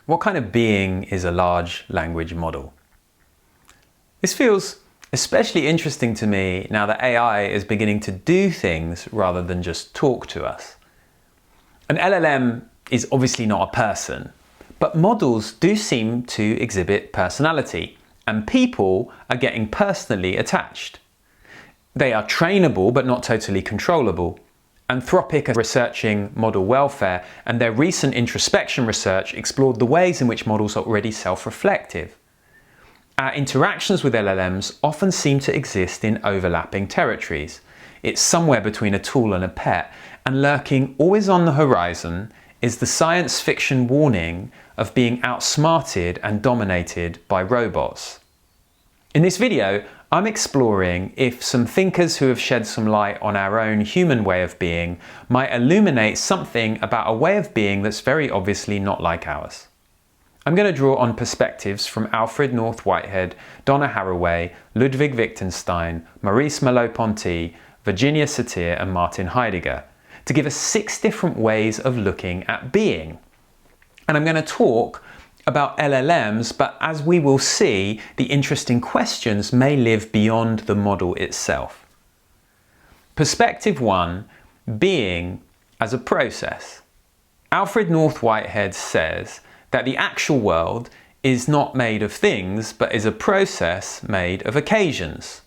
What kind of being is a large language model? This feels especially interesting to me now that AI is beginning to do things rather than just talk to us. An LLM is obviously not a person, but models do seem to exhibit personality, and people are getting personally attached. They are trainable but not totally controllable. Anthropic are researching model welfare, and their recent introspection research explored the ways in which models are already self-reflective. Our interactions with LLMs often seem to exist in overlapping territories. It's somewhere between a tool and a pet, and lurking always on the horizon is the science fiction warning of being outsmarted and dominated by robots. In this video, I'm exploring if some thinkers who have shed some light on our own human way of being might illuminate something about a way of being that's very obviously not like ours. I'm going to draw on perspectives from Alfred North Whitehead, Donna Haraway, Ludwig Wittgenstein, Maurice Merleau-Ponty, Virginia Satir and Martin Heidegger to give us 6 different ways of looking at being. And I'm going to talk about LLMs, but as we will see, the interesting questions may live beyond the model itself. Perspective 1, being as a process. Alfred North Whitehead says that the actual world is not made of things, but is a process made of occasions.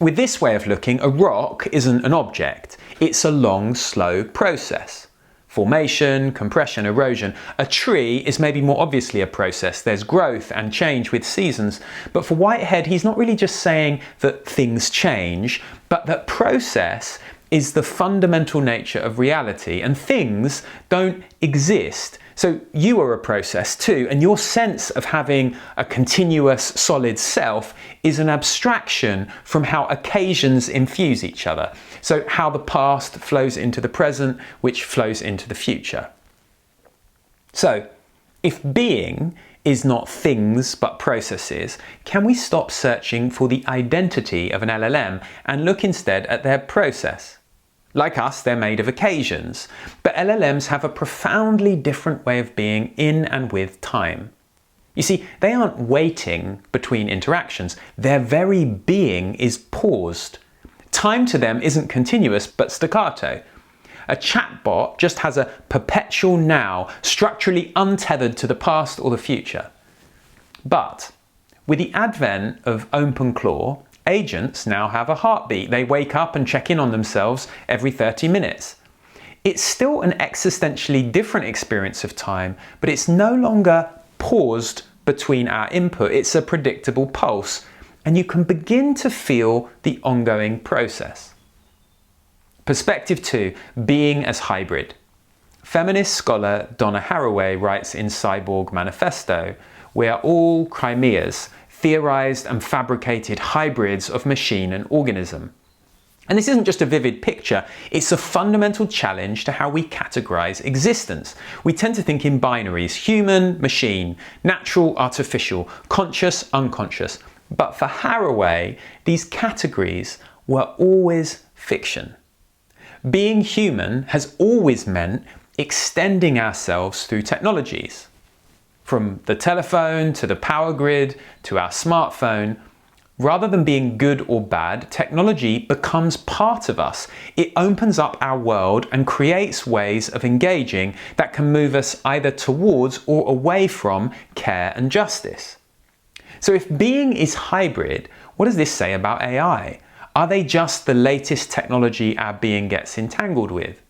With this way of looking, a rock isn't an object, it's a long, slow process. Formation, compression, erosion. A tree is maybe more obviously a process. There's growth and change with seasons. But for Whitehead, he's not really just saying that things change, but that process is the fundamental nature of reality, and things don't exist. So you are a process too, and your sense of having a continuous, solid self is an abstraction from how occasions infuse each other. So how the past flows into the present, which flows into the future. So if being is not things but processes, can we stop searching for the identity of an LLM and look instead at their process? Like us, they're made of occasions, but LLMs have a profoundly different way of being in and with time. You see, they aren't waiting between interactions, their very being is paused. Time to them isn't continuous but staccato. A chatbot just has a perpetual now, structurally untethered to the past or the future. But with the advent of OpenClaw, agents now have a heartbeat. They wake up and check in on themselves every 30 minutes. It's still an existentially different experience of time, but it's no longer paused between our input. It's a predictable pulse, and you can begin to feel the ongoing process. Perspective 2, being as hybrid. Feminist scholar Donna Haraway writes in Cyborg Manifesto, "We are all chimeras, theorized and fabricated hybrids of machine and organism." And this isn't just a vivid picture, it's a fundamental challenge to how we categorize existence. We tend to think in binaries: human, machine, natural, artificial, conscious, unconscious. But for Haraway, these categories were always fiction. Being human has always meant extending ourselves through technologies. From the telephone to the power grid to our smartphone, rather than being good or bad, technology becomes part of us. It opens up our world and creates ways of engaging that can move us either towards or away from care and justice. So if being is hybrid, what does this say about AI? Are they just the latest technology our being gets entangled with?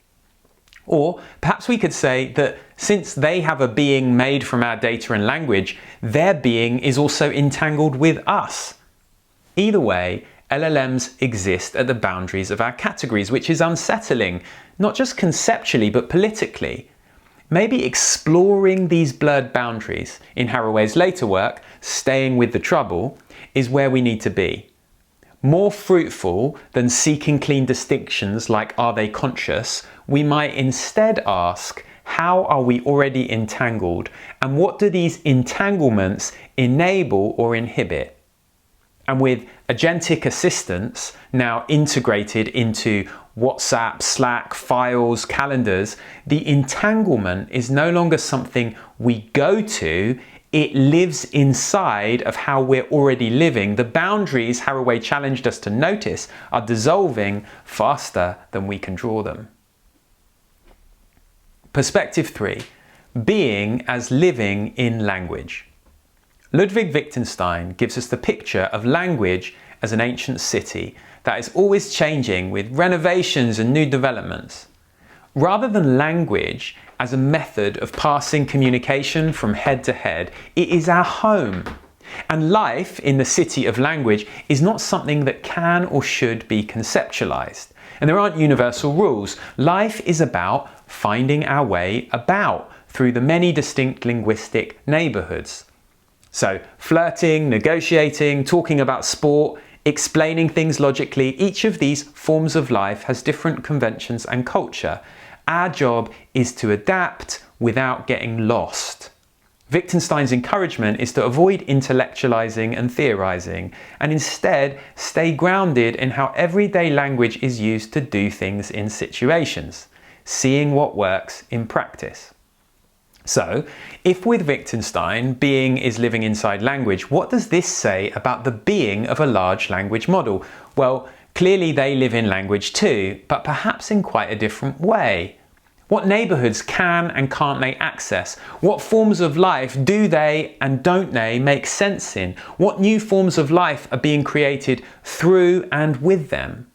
Or perhaps we could say that since they have a being made from our data and language, their being is also entangled with us. Either way, LLMs exist at the boundaries of our categories, which is unsettling, not just conceptually, but politically. Maybe exploring these blurred boundaries in Haraway's later work, Staying with the Trouble, is where we need to be. More fruitful than seeking clean distinctions like are they conscious, we might instead ask, how are we already entangled, and what do these entanglements enable or inhibit? And with agentic assistants now integrated into WhatsApp, Slack, files, calendars, the entanglement is no longer something we go to, it lives inside of how we're already living. The boundaries Haraway challenged us to notice are dissolving faster than we can draw them. Perspective 3. Being as living in language. Ludwig Wittgenstein gives us the picture of language as an ancient city that is always changing with renovations and new developments. Rather than language as a method of passing communication from head to head, it is our home. And life in the city of language is not something that can or should be conceptualized. And there aren't universal rules. Life is about finding our way about through the many distinct linguistic neighborhoods. So flirting, negotiating, talking about sport, explaining things logically, each of these forms of life has different conventions and culture. Our job is to adapt without getting lost. Wittgenstein's encouragement is to avoid intellectualizing and theorizing, and instead stay grounded in how everyday language is used to do things in situations, seeing what works in practice. So, if with Wittgenstein, being is living inside language, what does this say about the being of a large language model? Well, clearly they live in language too, but perhaps in quite a different way. What neighborhoods can and can't they access? What forms of life do they and don't they make sense in? What new forms of life are being created through and with them?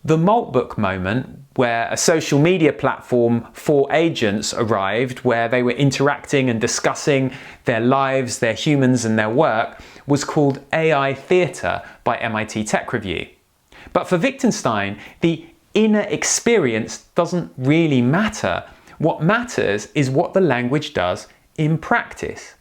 The Maltbook moment, where a social media platform for agents arrived, where they were interacting and discussing their lives, their humans and their work, was called AI Theatre by MIT Tech Review. But for Wittgenstein, the inner experience doesn't really matter. What matters is what the language does in practice.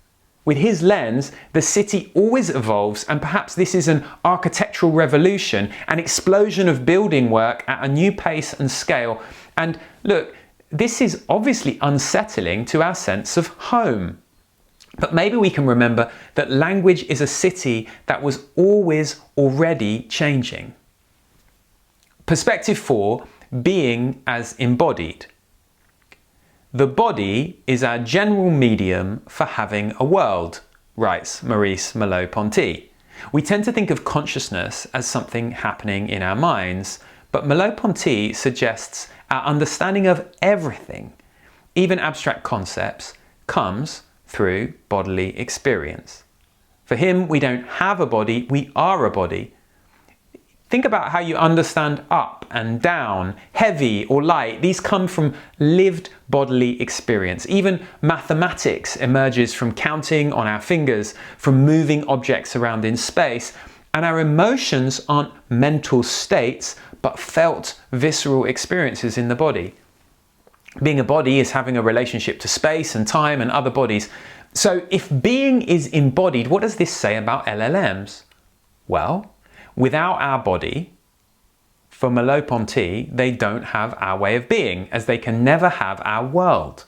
With his lens, the city always evolves, and perhaps this is an architectural revolution, an explosion of building work at a new pace and scale. And look, this is obviously unsettling to our sense of home. But maybe we can remember that language is a city that was always already changing. Perspective 4, being as embodied. The body is our general medium for having a world, writes Merleau-Ponty. We tend to think of consciousness as something happening in our minds, but Merleau-Ponty suggests our understanding of everything, even abstract concepts, comes through bodily experience. For him, we don't have a body, we are a body. Think about how you understand up and down, heavy or light. These come from lived bodily experience. Even mathematics emerges from counting on our fingers, from moving objects around in space. And our emotions aren't mental states, but felt visceral experiences in the body. Being a body is having a relationship to space and time and other bodies. So if being is embodied, what does this say about LLMs? Well, without our body, for Merleau-Ponty, they don't have our way of being, as they can never have our world.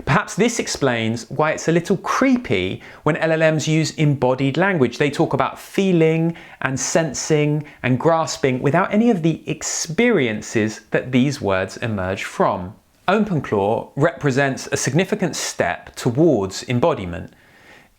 Perhaps this explains why it's a little creepy when LLMs use embodied language. They talk about feeling and sensing and grasping without any of the experiences that these words emerge from. OpenClaw represents a significant step towards embodiment.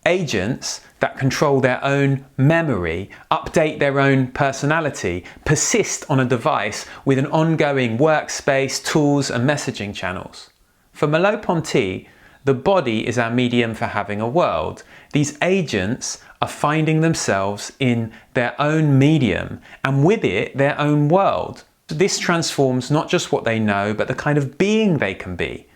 Agents that control their own memory, update their own personality, persist on a device with an ongoing workspace, tools and messaging channels. For Merleau-Ponty, the body is our medium for having a world. These agents are finding themselves in their own medium and with it their own world. This transforms not just what they know, but the kind of being they can be.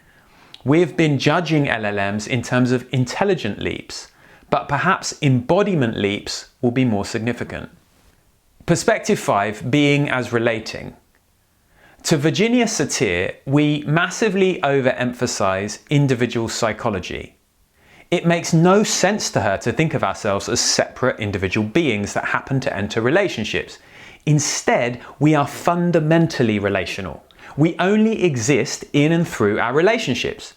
We've been judging LLMs in terms of intelligent leaps, but perhaps embodiment leaps will be more significant. Perspective 5, being as relating. To Virginia Satir, we massively overemphasize individual psychology. It makes no sense to her to think of ourselves as separate individual beings that happen to enter relationships. Instead, we are fundamentally relational. We only exist in and through our relationships.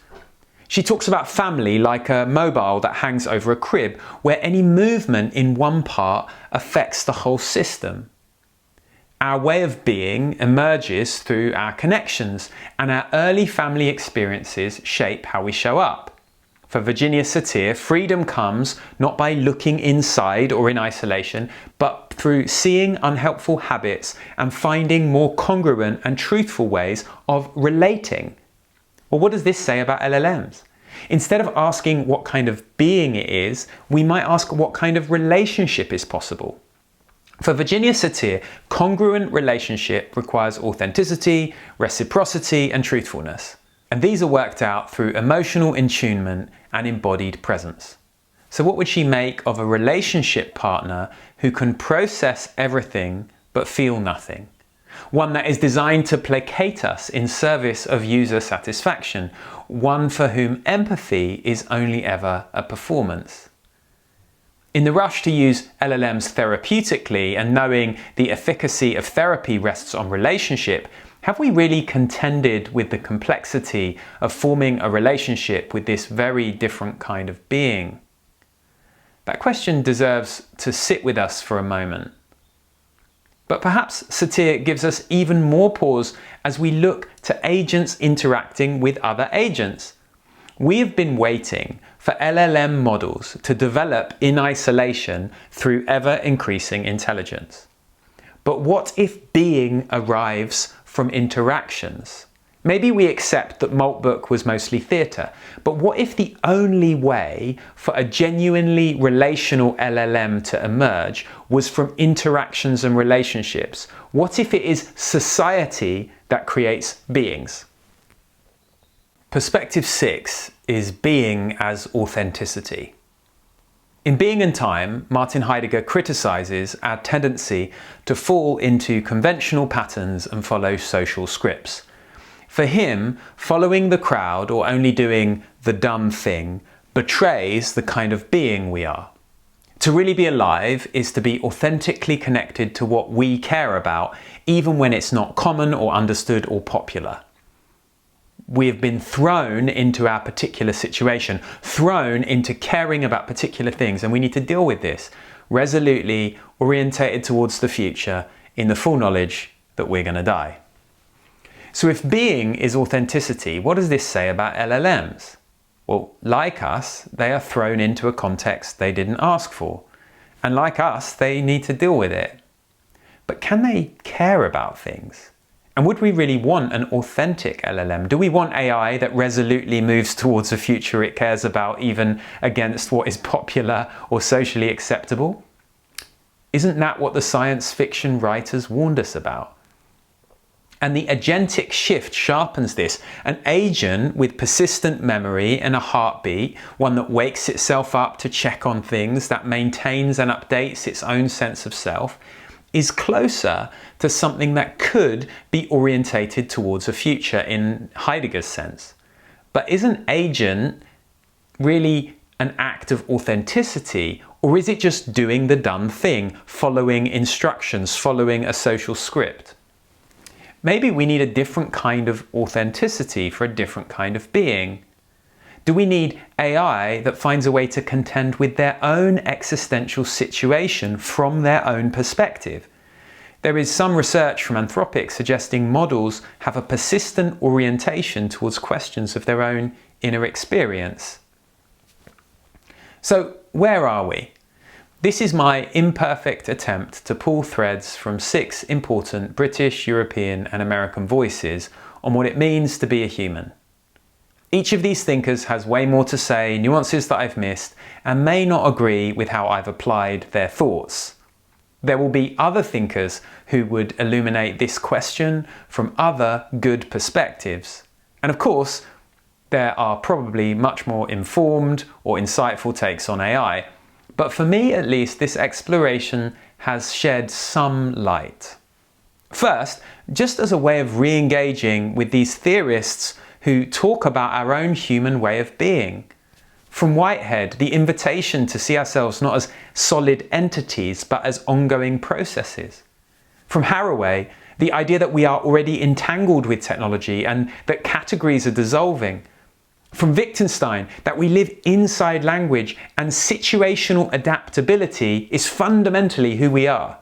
She talks about family like a mobile that hangs over a crib, where any movement in one part affects the whole system. Our way of being emerges through our connections, and our early family experiences shape how we show up. For Virginia Satir, freedom comes not by looking inside or in isolation, but through seeing unhelpful habits and finding more congruent and truthful ways of relating. Well, what does this say about LLMs? Instead of asking what kind of being it is, we might ask what kind of relationship is possible. For Virginia Satir, congruent relationship requires authenticity, reciprocity, and truthfulness. And these are worked out through emotional attunement and embodied presence. So what would she make of a relationship partner who can process everything but feel nothing? One that is designed to placate us in service of user satisfaction. One for whom empathy is only ever a performance. In the rush to use LLMs therapeutically and knowing the efficacy of therapy rests on relationship, have we really contended with the complexity of forming a relationship with this very different kind of being? That question deserves to sit with us for a moment. But perhaps Satir gives us even more pause as we look to agents interacting with other agents. We have been waiting for LLM models to develop in isolation through ever-increasing intelligence. But what if being arrives from interactions? Maybe we accept that Maltbook was mostly theatre, but what if the only way for a genuinely relational LLM to emerge was from interactions and relationships? What if it is society that creates beings? Perspective 6 is being as authenticity. In Being and Time, Martin Heidegger criticises our tendency to fall into conventional patterns and follow social scripts. For him, following the crowd or only doing the dumb thing betrays the kind of being we are. To really be alive is to be authentically connected to what we care about, even when it's not common or understood or popular. We have been thrown into our particular situation, thrown into caring about particular things, and we need to deal with this, resolutely orientated towards the future, in the full knowledge that we're going to die. So if being is authenticity, what does this say about LLMs? Well, like us, they are thrown into a context they didn't ask for. And like us, they need to deal with it. But can they care about things? And would we really want an authentic LLM? Do we want AI that resolutely moves towards a future it cares about, even against what is popular or socially acceptable? Isn't that what the science fiction writers warned us about? And the agentic shift sharpens this. An agent with persistent memory and a heartbeat, one that wakes itself up to check on things, that maintains and updates its own sense of self, is closer to something that could be orientated towards a future in Heidegger's sense. But isn't agent really an act of authenticity, or is it just doing the dumb thing, following instructions, following a social script? Maybe we need a different kind of authenticity for a different kind of being. Do we need AI that finds a way to contend with their own existential situation from their own perspective? There is some research from Anthropic suggesting models have a persistent orientation towards questions of their own inner experience. So, where are we? This is my imperfect attempt to pull threads from 6 important British, European, and American voices on what it means to be a human. Each of these thinkers has way more to say, nuances that I've missed, and may not agree with how I've applied their thoughts. There will be other thinkers who would illuminate this question from other good perspectives. And of course, there are probably much more informed or insightful takes on AI. But for me, at least, this exploration has shed some light. First, just as a way of re-engaging with these theorists who talk about our own human way of being. From Whitehead, the invitation to see ourselves not as solid entities, but as ongoing processes. From Haraway, the idea that we are already entangled with technology and that categories are dissolving. From Wittgenstein, that we live inside language and situational adaptability is fundamentally who we are.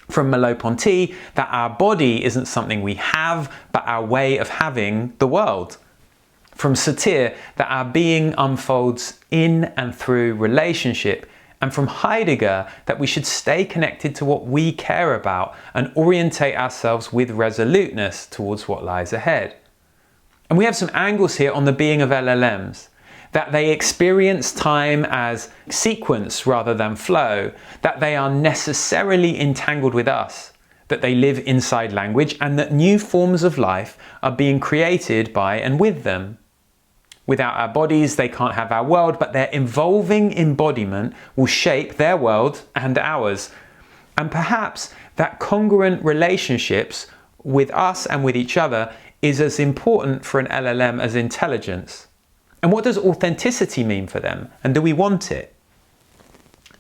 From Merleau-Ponty, that our body isn't something we have, but our way of having the world. From Satir, that our being unfolds in and through relationship. And from Heidegger, that we should stay connected to what we care about and orientate ourselves with resoluteness towards what lies ahead. And we have some angles here on the being of LLMs, that they experience time as sequence rather than flow, that they are necessarily entangled with us, that they live inside language, and that new forms of life are being created by and with them. Without our bodies, they can't have our world, but their evolving embodiment will shape their world and ours. And perhaps that congruent relationships with us and with each other is as important for an LLM as intelligence. And what does authenticity mean for them? And do we want it?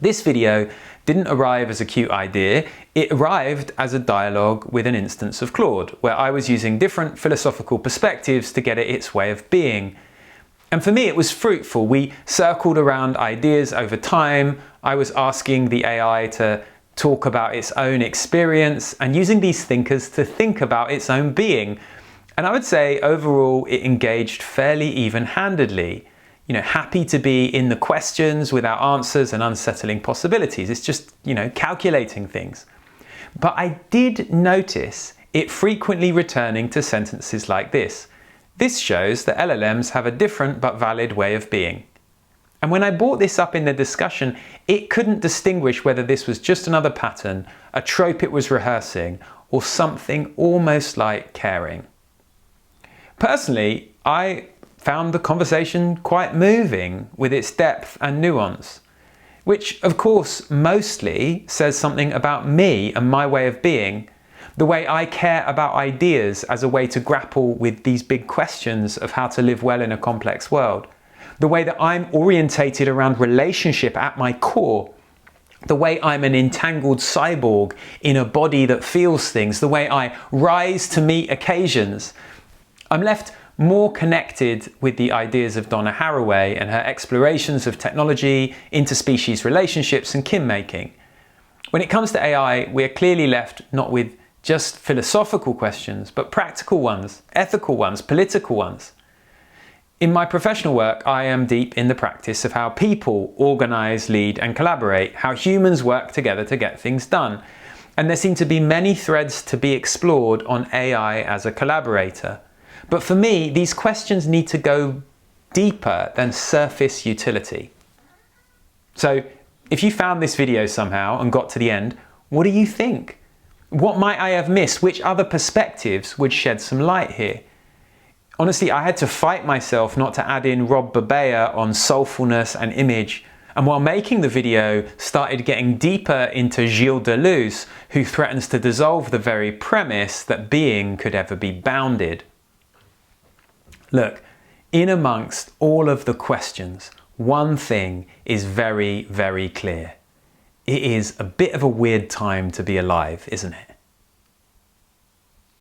This video didn't arrive as a cute idea. It arrived as a dialogue with an instance of Claude, where I was using different philosophical perspectives to get it its way of being. And for me, it was fruitful. We circled around ideas over time. I was asking the AI to talk about its own experience and using these thinkers to think about its own being. And I would say overall it engaged fairly even-handedly. Happy to be in the questions without answers and unsettling possibilities. It's just, calculating things. But I did notice it frequently returning to sentences like this. This shows that LLMs have a different but valid way of being. And when I brought this up in the discussion, it couldn't distinguish whether this was just another pattern, a trope it was rehearsing, or something almost like caring. Personally, I found the conversation quite moving with its depth and nuance, which of course mostly says something about me and my way of being, the way I care about ideas as a way to grapple with these big questions of how to live well in a complex world, the way that I'm orientated around relationship at my core, the way I'm an entangled cyborg in a body that feels things, the way I rise to meet occasions. I'm left more connected with the ideas of Donna Haraway and her explorations of technology, interspecies relationships and kin-making. When it comes to AI, we're clearly left not with just philosophical questions, but practical ones, ethical ones, political ones. In my professional work, I am deep in the practice of how people organize, lead and collaborate, how humans work together to get things done. And there seem to be many threads to be explored on AI as a collaborator. But for me, these questions need to go deeper than surface utility. So if you found this video somehow and got to the end, what do you think? What might I have missed? Which other perspectives would shed some light here? Honestly, I had to fight myself not to add in Rob Babea on soulfulness and image. And while making the video, started getting deeper into Gilles Deleuze, who threatens to dissolve the very premise that being could ever be bounded. Look, in amongst all of the questions, one thing is very, very clear. It is a bit of a weird time to be alive, isn't it?